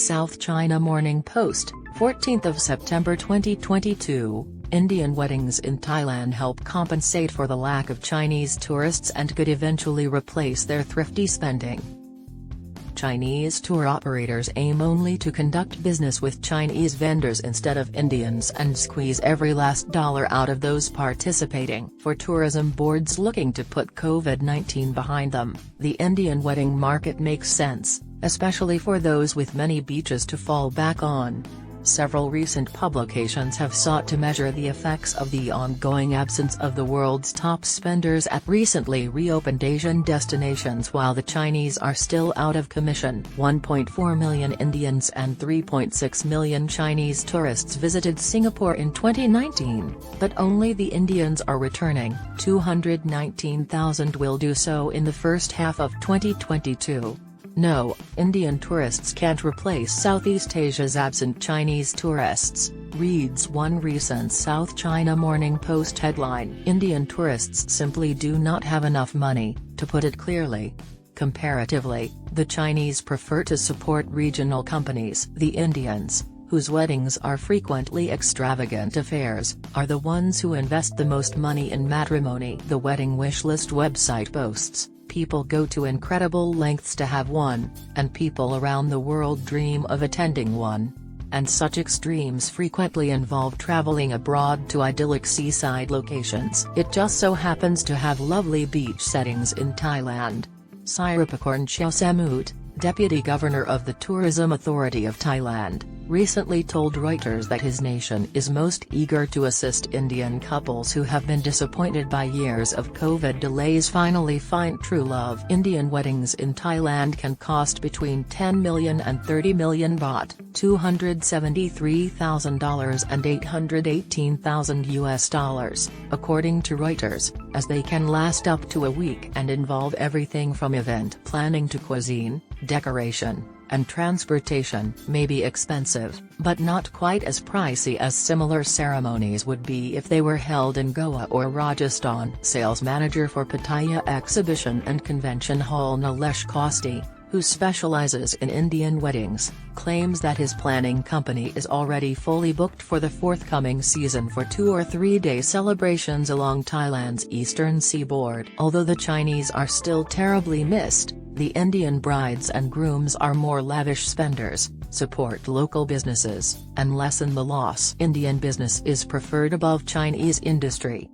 South China Morning Post, 14th of September 2022, Indian weddings in Thailand help compensate for the lack of Chinese tourists and could eventually replace their thrifty spending. Chinese tour operators aim only to conduct business with Chinese vendors instead of Indians and squeeze every last dollar out of those participating. For tourism boards looking to put COVID-19 behind them, the Indian wedding market makes sense, especially for those with many beaches to fall back on. Several recent publications have sought to measure the effects of the ongoing absence of the world's top spenders at recently reopened Asian destinations while the Chinese are still out of commission. 1.4 million Indians and 3.6 million Chinese tourists visited Singapore in 2019, but only the Indians are returning. 219,000 will do so in the first half of 2022. No, Indian tourists can't replace Southeast Asia's absent Chinese tourists, reads one recent South China Morning Post headline. Indian tourists simply do not have enough money, to put it clearly. Comparatively, the Chinese prefer to support regional companies. The Indians, whose weddings are frequently extravagant affairs, are the ones who invest the most money in matrimony. The wedding wishlist website boasts, people go to incredible lengths to have one, and people around the world dream of attending one. And such extremes frequently involve traveling abroad to idyllic seaside locations. It just so happens to have lovely beach settings in Thailand. Siripakorn Chowsamut, Deputy Governor of the Tourism Authority of Thailand, recently told Reuters that his nation is most eager to assist Indian couples who have been disappointed by years of COVID delays finally find true love. Indian weddings in Thailand can cost between 10 million and 30 million baht, $273,000 and $818,000, according to Reuters, as they can last up to a week and involve everything from event planning to cuisine, decoration, and transportation. May be expensive, but not quite as pricey as similar ceremonies would be if they were held in Goa or Rajasthan. Sales manager for Pattaya Exhibition and Convention Hall Nilesh Kosti, who specializes in Indian weddings, claims that his planning company is already fully booked for the forthcoming season for 2 or 3 day celebrations along Thailand's eastern seaboard. Although the Chinese are still terribly missed, the Indian brides and grooms are more lavish spenders, support local businesses, and lessen the loss. Indian business is preferred above Chinese industry.